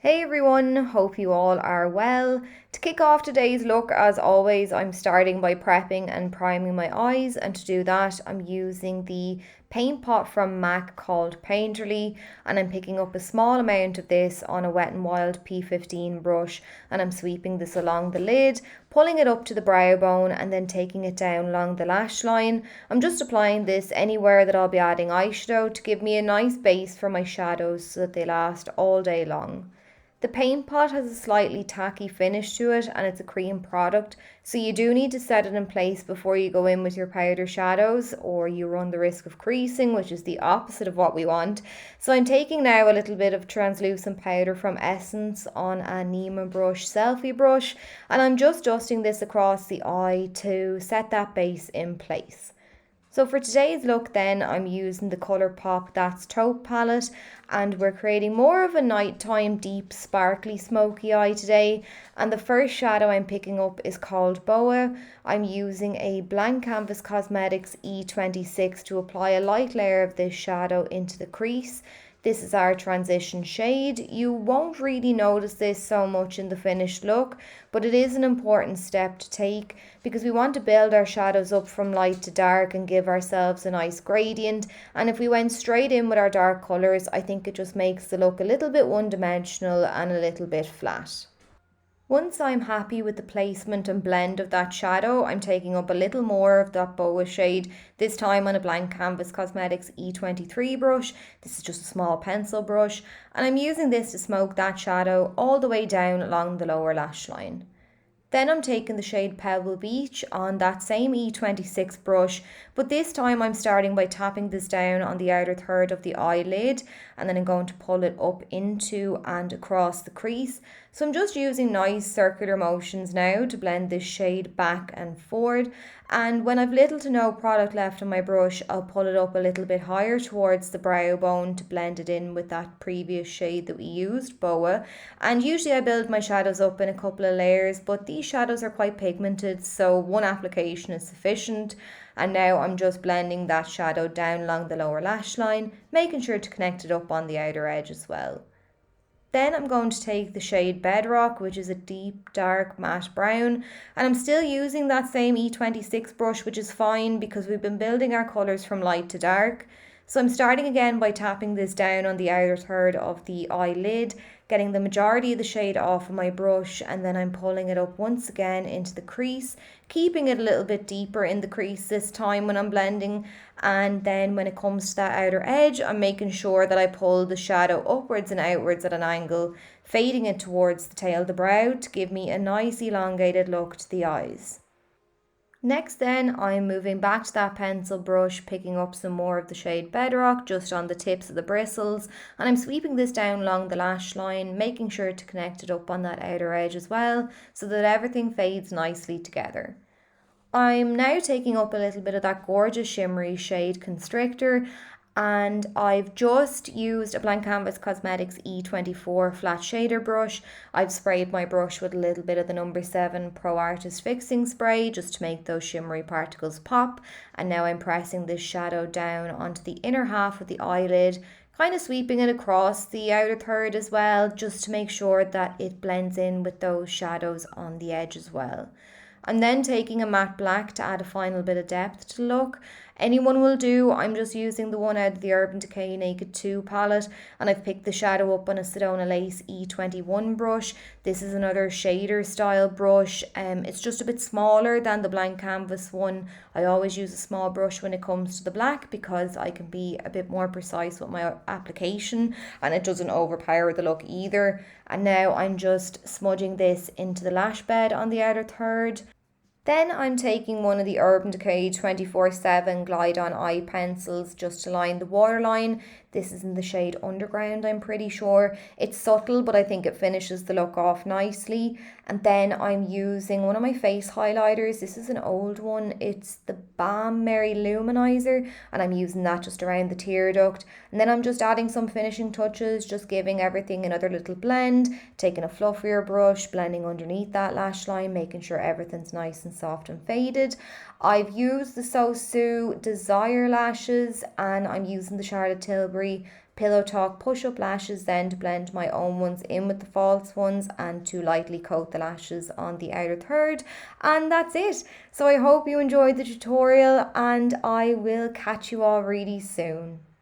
Hey everyone, hope you all are well. To kick off today's look, as always, I'm starting by prepping and priming my eyes, and to do that, I'm using the paint pot from MAC called Painterly, and I'm picking up a small amount of this on a Wet n Wild P15 brush, and I'm sweeping this along the lid, pulling it up to the brow bone, and then taking it down along the lash line. I'm just applying this anywhere that I'll be adding eyeshadow to give me a nice base for my shadows so that they last all day long. The paint pot has a slightly tacky finish to it and it's a cream product, so you do need to set it in place before you go in with your powder shadows or you run the risk of creasing, which is the opposite of what we want. So I'm taking now a little bit of translucent powder from Essence on a Eimear selfie brush, and I'm just dusting this across the eye to set that base in place. So for today's look then, I'm using the ColourPop Thats Taupe palette, and we're creating more of a nighttime deep sparkly smoky eye today. And the first shadow I'm picking up is called Boa. I'm using a Blank Canvas Cosmetics E26 to apply a light layer of this shadow into the crease. This is our transition shade. You won't really notice this so much in the finished look, but it is an important step to take because we want to build our shadows up from light to dark and give ourselves a nice gradient. And if we went straight in with our dark colours, I think it just makes the look a little bit one-dimensional and a little bit flat. Once I'm happy with the placement and blend of that shadow, I'm taking up a little more of that Boa shade, this time on a Blank Canvas Cosmetics E23 brush. This is just a small pencil brush, and I'm using this to smoke that shadow all the way down along the lower lash line. Then I'm taking the shade Pebble Beach on that same E26 brush, but this time I'm starting by tapping this down on the outer third of the eyelid, and then I'm going to pull it up into and across the crease. So I'm just using nice circular motions now to blend this shade back and forward. And when I've little to no product left on my brush, I'll pull it up a little bit higher towards the brow bone to blend it in with that previous shade that we used, Boa. And usually I build my shadows up in a couple of layers, but these shadows are quite pigmented, so one application is sufficient. And now I'm just blending that shadow down along the lower lash line, making sure to connect it up on the outer edge as well. Then I'm going to take the shade Bedrock, which is a deep, dark, matte brown, and I'm still using that same E26 brush, which is fine because we've been building our colours from light to dark. So I'm starting again by tapping this down on the outer third of the eyelid, getting the majority of the shade off of my brush, and then I'm pulling it up once again into the crease, keeping it a little bit deeper in the crease this time when I'm blending. And then when it comes to that outer edge, I'm making sure that I pull the shadow upwards and outwards at an angle, fading it towards the tail of the brow to give me a nice elongated look to the eyes. Next then, I'm moving back to that pencil brush, picking up some more of the shade Bedrock just on the tips of the bristles, and I'm sweeping this down along the lash line, making sure to connect it up on that outer edge as well, so that everything fades nicely together. I'm now taking up a little bit of that gorgeous shimmery shade Constrictor, and I've just used a Blank Canvas Cosmetics E24 flat shader brush. I've sprayed my brush with a little bit of the number 7 Pro Artist Fixing Spray just to make those shimmery particles pop, and now I'm pressing this shadow down onto the inner half of the eyelid, kind of sweeping it across the outer third as well, just to make sure that it blends in with those shadows on the edge as well. I'm then taking a matte black to add a final bit of depth to the look. Anyone will do. I'm just using the one out of the Urban Decay Naked 2 palette, and I've picked the shadow up on a Sedona Lace E21 brush. This is another shader style brush. It's just a bit smaller than the Blank Canvas one. I always use a small brush when it comes to the black because I can be a bit more precise with my application and it doesn't overpower the look either. And now I'm just smudging this into the lash bed on the outer third. Then I'm taking one of the Urban Decay 24/7 Glide On Eye pencils just to line the waterline. This is in the shade Underground, I'm pretty sure. It's subtle, but I think it finishes the look off nicely. And then I'm using one of my face highlighters. This is an old one. It's the Balm Mary Luminizer, and I'm using that just around the tear duct. And then I'm just adding some finishing touches, just giving everything another little blend, taking a fluffier brush, blending underneath that lash line, making sure everything's nice and soft and faded. I've used the Sosu Desire lashes, and I'm using the Charlotte Tilbury Tilbury Pillow Talk push-up lashes then to blend my own ones in with the false ones and to lightly coat the lashes on the outer third. And that's it. So I hope you enjoyed the tutorial and I will catch you all really soon.